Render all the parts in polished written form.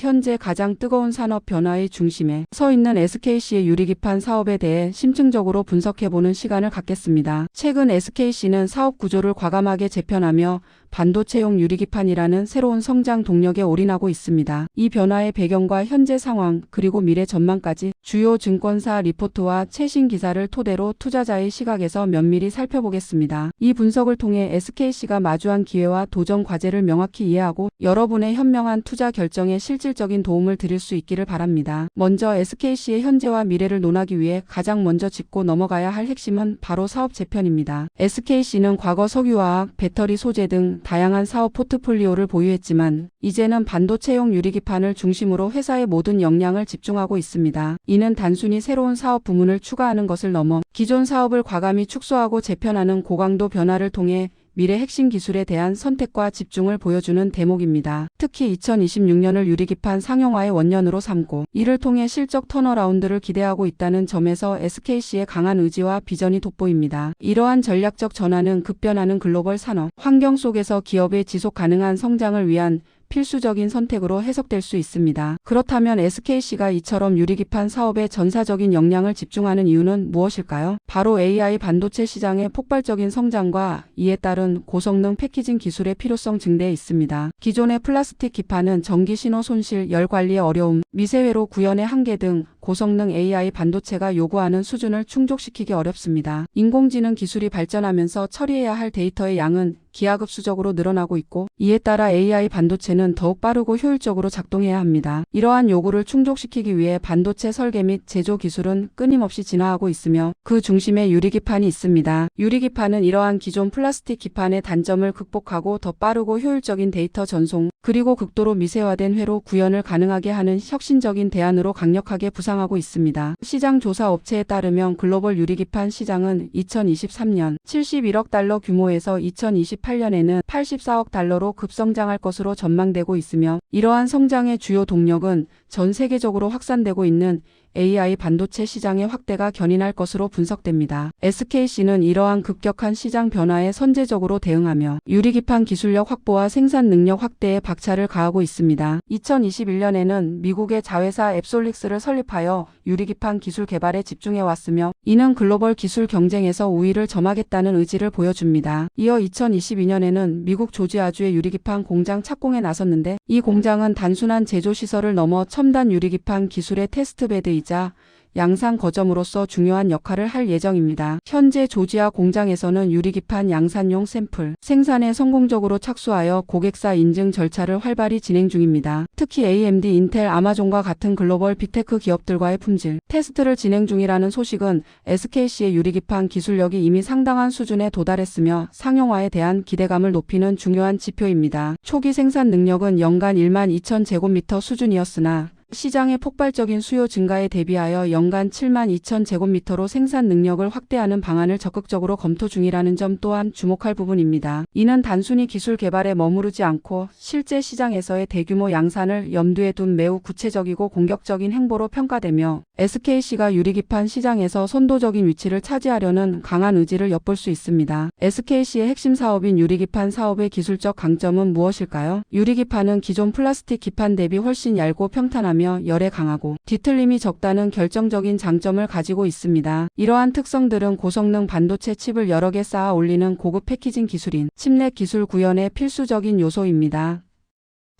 현재 가장 뜨거운 산업 변화의 중심에 서 있는 SKC의 유리기판 사업에 대해 심층적으로 분석해보는 시간을 갖겠습니다. 최근 SKC는 사업 구조를 과감하게 재편하며 반도체용 유리기판이라는 새로운 성장 동력에 올인하고 있습니다. 이 변화의 배경과 현재 상황 그리고 미래 전망까지 주요 증권사 리포트와 최신 기사를 토대로 투자자의 시각에서 면밀히 살펴보겠습니다. 이 분석을 통해 SKC가 마주한 기회와 도전 과제를 명확히 이해하고 여러분의 현명한 투자 결정에 실질적인 도움을 드릴 수 있기를 바랍니다. 먼저 SKC의 현재와 미래를 논하기 위해 가장 먼저 짚고 넘어가야 할 핵심은 바로 사업 재편입니다. SKC는 과거 석유화학, 배터리 소재 등 다양한 사업 포트폴리오를 보유했지만 이제는 반도체용 유리기판을 중심으로 회사의 모든 역량을 집중하고 있습니다. 이는 단순히 새로운 사업 부문을 추가하는 것을 넘어 기존 사업을 과감히 축소하고 재편하는 고강도 변화를 통해 미래 핵심 기술에 대한 선택과 집중을 보여주는 대목입니다. 특히 2026년을 유리기판 상용화의 원년으로 삼고 이를 통해 실적 턴어라운드를 기대하고 있다는 점에서 SKC의 강한 의지와 비전이 돋보입니다. 이러한 전략적 전환은 급변하는 글로벌 산업 환경 속에서 기업의 지속 가능한 성장을 위한 필수적인 선택으로 해석될 수 있습니다. 그렇다면 SKC가 이처럼 유리기판 사업에 전사적인 역량을 집중하는 이유는 무엇일까요? 바로 AI 반도체 시장의 폭발적인 성장과 이에 따른 고성능 패키징 기술의 필요성 증대에 있습니다. 기존의 플라스틱 기판은 전기 신호 손실, 열 관리의 어려움, 미세회로 구현의 한계 등 고성능 AI 반도체가 요구하는 수준을 충족시키기 어렵습니다. 인공지능 기술이 발전하면서 처리해야 할 데이터의 양은 기하급수적으로 늘어나고 있고 이에 따라 AI 반도체는 더욱 빠르고 효율적으로 작동해야 합니다. 이러한 요구를 충족시키기 위해 반도체 설계 및 제조 기술은 끊임없이 진화하고 있으며 그 중심에 유리기판이 있습니다. 유리기판은 이러한 기존 플라스틱 기판의 단점을 극복하고 더 빠르고 효율적인 데이터 전송 그리고 극도로 미세화된 회로 구현을 가능하게 하는 혁신적인 대안으로 강력하게 부상하고 있습니다. 시장 조사 업체에 따르면 글로벌 유리기판 시장은 2023년 71억 달러 규모에서 2028년에는 84억 달러로 급성장할 것으로 전망되고 있으며 이러한 성장의 주요 동력은 전 세계적으로 확산되고 있는 AI 반도체 시장의 확대가 견인할 것으로 분석됩니다. SKC는 이러한 급격한 시장 변화에 선제적으로 대응하며 유리기판 기술력 확보와 생산 능력 확대에 박차를 가하고 있습니다. 2021년에는 미국의 자회사 앱솔릭스를 설립하여 유리기판 기술 개발에 집중해왔으며 이는 글로벌 기술 경쟁에서 우위를 점하겠다는 의지를 보여줍니다. 이어 2022년에는 미국 조지아주의 유리기판 공장 착공에 나섰는데 이 공장은 단순한 제조시설을 넘어 첨단 유리기판 기술의 테스트베드 이자 양산 거점으로서 중요한 역할을 할 예정입니다. 현재 조지아 공장에서는 유리기판 양산용 샘플 생산에 성공적으로 착수하여 고객사 인증 절차를 활발히 진행 중입니다. 특히 AMD, 인텔, 아마존과 같은 글로벌 빅테크 기업들과의 품질 테스트를 진행 중이라는 소식은 SKC의 유리기판 기술력이 이미 상당한 수준에 도달했으며 상용화에 대한 기대감을 높이는 중요한 지표입니다. 초기 생산 능력은 연간 12,000제곱미터 수준이었으나 시장의 폭발적인 수요 증가에 대비하여 연간 72,000제곱미터로 생산 능력을 확대하는 방안을 적극적으로 검토 중이라는 점 또한 주목할 부분입니다. 이는 단순히 기술 개발에 머무르지 않고 실제 시장에서의 대규모 양산을 염두에 둔 매우 구체적이고 공격적인 행보로 평가되며 SKC가 유리기판 시장에서 선도적인 위치를 차지하려는 강한 의지를 엿볼 수 있습니다. SKC의 핵심 사업인 유리기판 사업의 기술적 강점은 무엇일까요? 유리기판은 기존 플라스틱 기판 대비 훨씬 얇고 평탄하며 열에 강하고 뒤틀림이 적다는 결정적인 장점을 가지고 있습니다. 이러한 특성들은 고성능 반도체 칩을 여러 개 쌓아 올리는 고급 패키징 기술인 칩넷 기술 구현의 필수적인 요소입니다.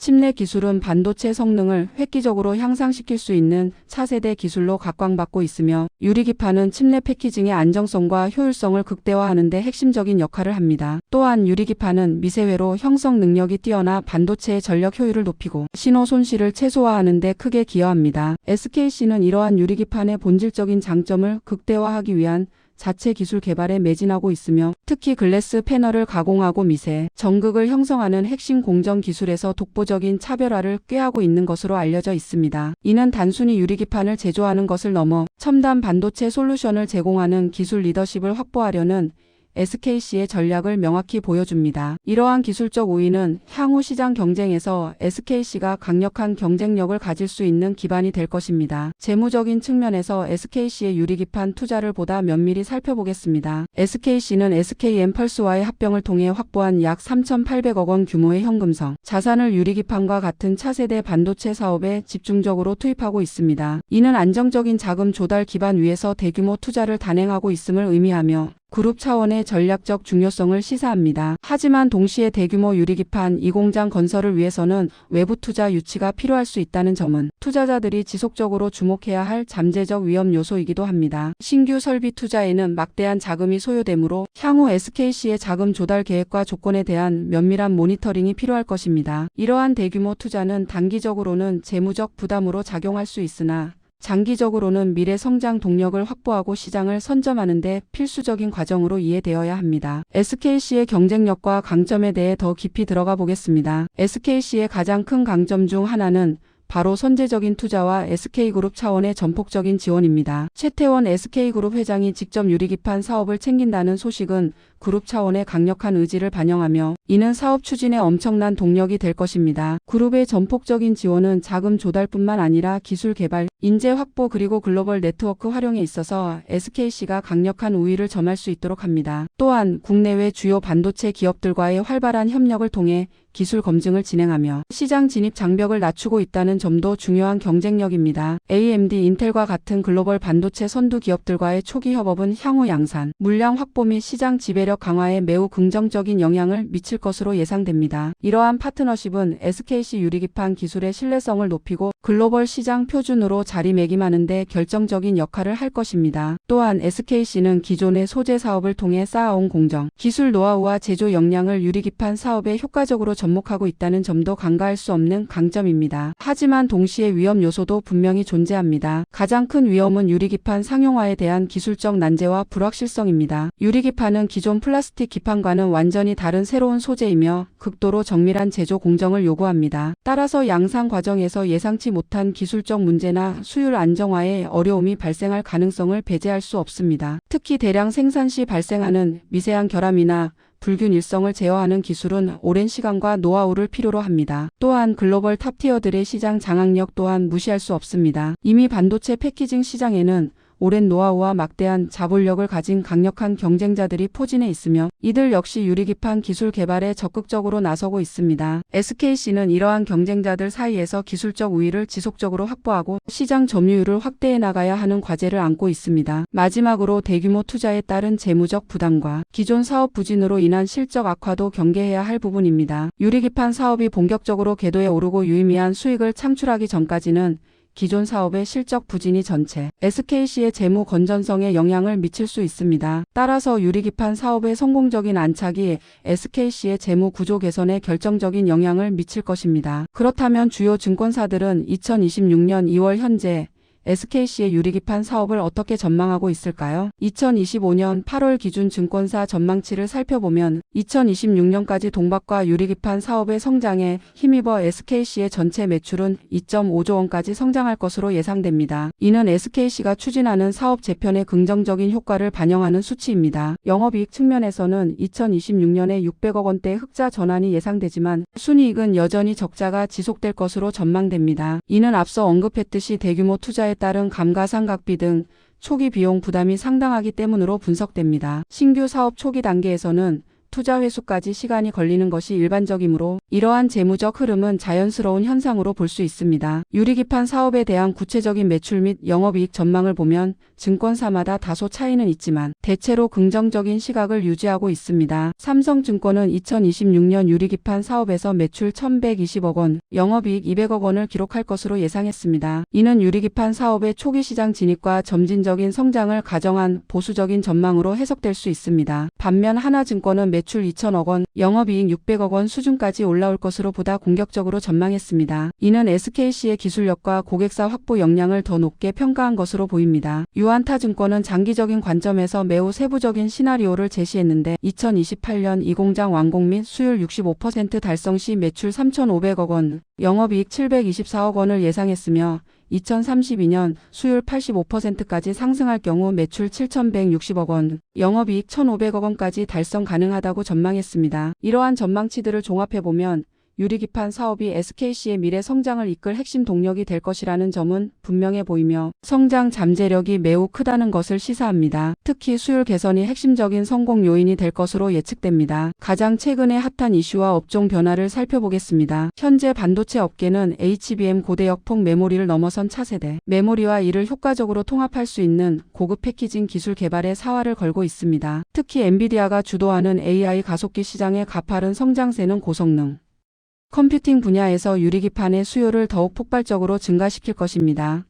칩넷 기술은 반도체 성능을 획기적으로 향상시킬 수 있는 차세대 기술로 각광받고 있으며 유리기판은 칩넷 패키징의 안정성과 효율성을 극대화하는 데 핵심적인 역할을 합니다. 또한 유리기판은 미세회로 형성 능력이 뛰어나 반도체의 전력 효율을 높이고 신호 손실을 최소화하는 데 크게 기여합니다. SKC는 이러한 유리기판의 본질적인 장점을 극대화하기 위한 자체 기술 개발에 매진하고 있으며 특히 글래스 패널을 가공하고 미세, 전극을 형성하는 핵심 공정 기술에서 독보적인 차별화를 꾀하고 있는 것으로 알려져 있습니다. 이는 단순히 유리기판을 제조하는 것을 넘어 첨단 반도체 솔루션을 제공하는 기술 리더십을 확보하려는 SKC의 전략을 명확히 보여줍니다. 이러한 기술적 우위는 향후 시장 경쟁에서 SKC가 강력한 경쟁력을 가질 수 있는 기반이 될 것입니다. 재무적인 측면에서 SKC의 유리 기판 투자를 보다 면밀히 살펴보겠습니다. SKC는 SK엠펄스와의 합병을 통해 확보한 약 3,800억 원 규모의 현금성, 자산을 유리 기판과 같은 차세대 반도체 사업에 집중적으로 투입하고 있습니다. 이는 안정적인 자금 조달 기반 위에서 대규모 투자를 단행하고 있음을 의미하며 그룹 차원의 전략적 중요성을 시사합니다. 하지만 동시에 대규모 유리기판 이 공장 건설을 위해서는 외부 투자 유치가 필요할 수 있다는 점은 투자자들이 지속적으로 주목해야 할 잠재적 위험 요소이기도 합니다. 신규 설비 투자에는 막대한 자금이 소요되므로 향후 SKC의 자금 조달 계획과 조건에 대한 면밀한 모니터링이 필요할 것입니다. 이러한 대규모 투자는 단기적으로는 재무적 부담으로 작용할 수 있으나 장기적으로는 미래 성장 동력을 확보하고 시장을 선점하는 데 필수적인 과정으로 이해되어야 합니다. SKC의 경쟁력과 강점에 대해 더 깊이 들어가 보겠습니다. SKC의 가장 큰 강점 중 하나는 바로 선제적인 투자와 SK그룹 차원의 전폭적인 지원입니다. 최태원 SK그룹 회장이 직접 유리기판 사업을 챙긴다는 소식은 그룹 차원의 강력한 의지를 반영하며 이는 사업 추진에 엄청난 동력이 될 것입니다. 그룹의 전폭적인 지원은 자금 조달뿐만 아니라 기술 개발, 인재 확보 그리고 글로벌 네트워크 활용에 있어서 SKC가 강력한 우위를 점할 수 있도록 합니다. 또한 국내외 주요 반도체 기업들과의 활발한 협력을 통해 기술 검증을 진행하며 시장 진입 장벽을 낮추고 있다는 점도 중요한 경쟁력입니다. AMD, 인텔과 같은 글로벌 반도체 선두 기업들과의 초기 협업은 향후 양산, 물량 확보 및 시장 지배력 강화에 매우 긍정적인 영향을 미칠 것으로 예상됩니다. 이러한 파트너십은 SKC 유리기판 기술의 신뢰성을 높이고 글로벌 시장 표준으로 자리매김하는 데 결정적인 역할을 할 것입니다. 또한 SKC는 기존의 소재 사업을 통해 쌓아온 공정, 기술 노하우와 제조 역량을 유리기판 사업에 효과적으로 접목하고 있다는 점도 간과할 수 없는 강점입니다. 하지만 동시에 위험 요소도 분명히 존재합니다. 가장 큰 위험은 유리기판 상용화에 대한 기술적 난제와 불확실성입니다. 유리기판은 기존 플라스틱 기판과는 완전히 다른 새로운 소재이며 극도로 정밀한 제조 공정을 요구합니다. 따라서 양산 과정에서 예상치 못한 기술적 문제나 수율 안정화에 어려움이 발생할 가능성을 배제할 수 없습니다. 특히 대량 생산 시 발생하는 미세한 결함이나 불균 일성을 제어하는 기술은 오랜 시간과 노하우를 필요로 합니다. 또한 글로벌 탑티어들의 시장 장악력 또한 무시할 수 없습니다. 이미 반도체 패키징 시장에는 오랜 노하우와 막대한 자본력을 가진 강력한 경쟁자들이 포진해 있으며 이들 역시 유리기판 기술 개발에 적극적으로 나서고 있습니다. SKC는 이러한 경쟁자들 사이에서 기술적 우위를 지속적으로 확보하고 시장 점유율을 확대해 나가야 하는 과제를 안고 있습니다. 마지막으로 대규모 투자에 따른 재무적 부담과 기존 사업 부진으로 인한 실적 악화도 경계해야 할 부분입니다. 유리기판 사업이 본격적으로 궤도에 오르고 유의미한 수익을 창출하기 전까지는 기존 사업의 실적 부진이 전체 SKC의 재무 건전성에 영향을 미칠 수 있습니다. 따라서 유리기판 사업의 성공적인 안착이 SKC의 재무 구조 개선에 결정적인 영향을 미칠 것입니다. 그렇다면 주요 증권사들은 2026년 2월 현재 SKC의 유리기판 사업을 어떻게 전망하고 있을까요? 2025년 8월 기준 증권사 전망치를 살펴보면 2026년까지 동박과 유리기판 사업의 성장에 힘입어 SKC의 전체 매출은 2.5조 원까지 성장할 것으로 예상됩니다. 이는 SKC가 추진하는 사업 재편의 긍정적인 효과를 반영하는 수치입니다. 영업이익 측면에서는 2026년에 600억 원대 흑자 전환이 예상되지만 순이익은 여전히 적자가 지속될 것으로 전망됩니다. 이는 앞서 언급했듯이 대규모 투자에 따른 감가상각비 등 초기 비용 부담이 상당하기 때문으로 분석됩니다. 신규 사업 초기 단계에서는 투자 회수까지 시간이 걸리는 것이 일반적이므로 이러한 재무적 흐름은 자연스러운 현상으로 볼 수 있습니다. 유리기판 사업에 대한 구체적인 매출 및 영업이익 전망을 보면 증권사마다 다소 차이는 있지만 대체로 긍정적인 시각을 유지하고 있습니다. 삼성증권은 2026년 유리기판 사업에서 매출 1,120억 원, 영업이익 200억 원을 기록할 것으로 예상했습니다. 이는 유리기판 사업의 초기 시장 진입과 점진적인 성장을 가정한 보수적인 전망으로 해석될 수 있습니다. 반면 하나증권은 매출 2,000억 원, 영업이익 600억 원 수준까지 올라올 것으로 보다 공격적으로 전망했습니다. 이는 SKC의 기술력과 고객사 확보 역량을 더 높게 평가한 것으로 보입니다. 유한타증권은 장기적인 관점에서 매우 세부적인 시나리오를 제시했는데 2028년 이 공장 완공 및 수율 65% 달성 시 매출 3,500억 원, 영업이익 724억 원을 예상했으며 2032년 수율 85%까지 상승할 경우 매출 7,160억 원, 영업이익 1,500억 원까지 달성 가능하다고 전망했습니다. 이러한 전망치들을 종합해보면 유리기판 사업이 SKC의 미래 성장을 이끌 핵심 동력이 될 것이라는 점은 분명해 보이며 성장 잠재력이 매우 크다는 것을 시사합니다. 특히 수율 개선이 핵심적인 성공 요인이 될 것으로 예측됩니다. 가장 최근의 핫한 이슈와 업종 변화를 살펴보겠습니다. 현재 반도체 업계는 HBM 고대역폭 메모리를 넘어선 차세대 메모리와 이를 효과적으로 통합할 수 있는 고급 패키징 기술 개발에 사활을 걸고 있습니다. 특히 엔비디아가 주도하는 AI 가속기 시장의 가파른 성장세는 고성능 컴퓨팅 분야에서 유리기판의 수요를 더욱 폭발적으로 증가시킬 것입니다.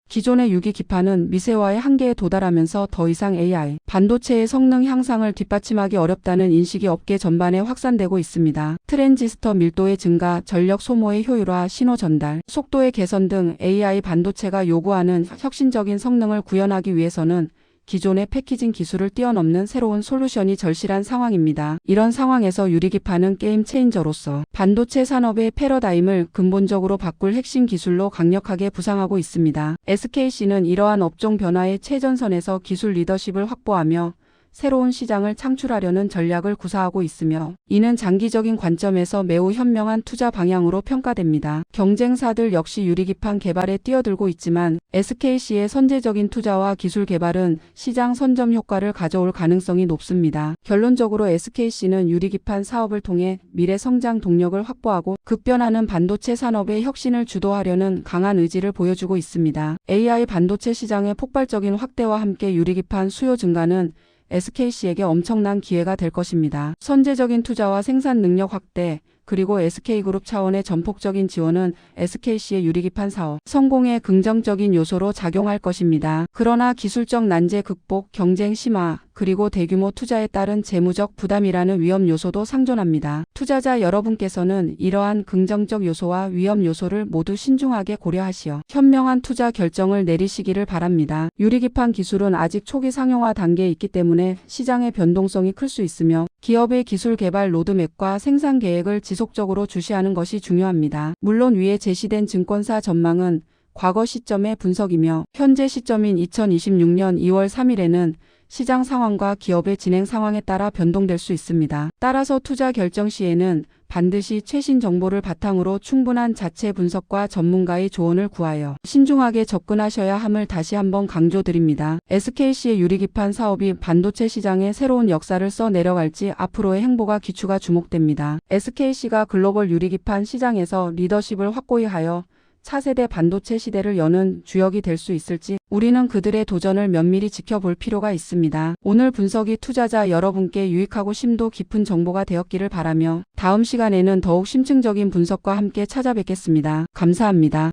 기존의 유리기판은 미세화의 한계에 도달하면서 더 이상 AI, 반도체의 성능 향상을 뒷받침하기 어렵다는 인식이 업계 전반에 확산되고 있습니다. 트랜지스터 밀도의 증가, 전력 소모의 효율화, 신호 전달, 속도의 개선 등 AI 반도체가 요구하는 혁신적인 성능을 구현하기 위해서는 기존의 패키징 기술을 뛰어넘는 새로운 솔루션이 절실한 상황입니다. 이런 상황에서 유리기판은 게임 체인저로서 반도체 산업의 패러다임을 근본적으로 바꿀 핵심 기술로 강력하게 부상하고 있습니다. SKC는 이러한 업종 변화의 최전선에서 기술 리더십을 확보하며 새로운 시장을 창출하려는 전략을 구사하고 있으며 이는 장기적인 관점에서 매우 현명한 투자 방향으로 평가됩니다. 경쟁사들 역시 유리기판 개발에 뛰어들고 있지만 SKC의 선제적인 투자와 기술 개발은 시장 선점 효과를 가져올 가능성이 높습니다. 결론적으로 SKC는 유리기판 사업을 통해 미래 성장 동력을 확보하고 급변하는 반도체 산업의 혁신을 주도하려는 강한 의지를 보여주고 있습니다. AI 반도체 시장의 폭발적인 확대와 함께 유리기판 수요 증가는 SKC에게 엄청난 기회가 될 것입니다. 선제적인 투자와 생산 능력 확대, 그리고 SK그룹 차원의 전폭적인 지원은 SKC의 유리기판 사업 성공에 긍정적인 요소로 작용할 것입니다. 그러나 기술적 난제 극복, 경쟁 심화, 그리고 대규모 투자에 따른 재무적 부담이라는 위험 요소도 상존합니다. 투자자 여러분께서는 이러한 긍정적 요소와 위험 요소를 모두 신중하게 고려하시어 현명한 투자 결정을 내리시기를 바랍니다. 유리기판 기술은 아직 초기 상용화 단계에 있기 때문에 시장의 변동성이 클 수 있으며 기업의 기술 개발 로드맵과 생산 계획을 지속적으로 주시하는 것이 중요합니다. 물론 위에 제시된 증권사 전망은 과거 시점의 분석이며 현재 시점인 2026년 2월 3일에는 시장 상황과 기업의 진행 상황에 따라 변동될 수 있습니다. 따라서 투자 결정 시에는 반드시 최신 정보를 바탕으로 충분한 자체 분석과 전문가의 조언을 구하여 신중하게 접근하셔야 함을 다시 한번 강조드립니다. SKC의 유리기판 사업이 반도체 시장에 새로운 역사를 써 내려갈지 앞으로의 행보가 귀추가 주목됩니다. SKC가 글로벌 유리기판 시장에서 리더십을 확고히 하여 차세대 반도체 시대를 여는 주역이 될 수 있을지 우리는 그들의 도전을 면밀히 지켜볼 필요가 있습니다. 오늘 분석이 투자자 여러분께 유익하고 심도 깊은 정보가 되었기를 바라며 다음 시간에는 더욱 심층적인 분석과 함께 찾아뵙겠습니다. 감사합니다.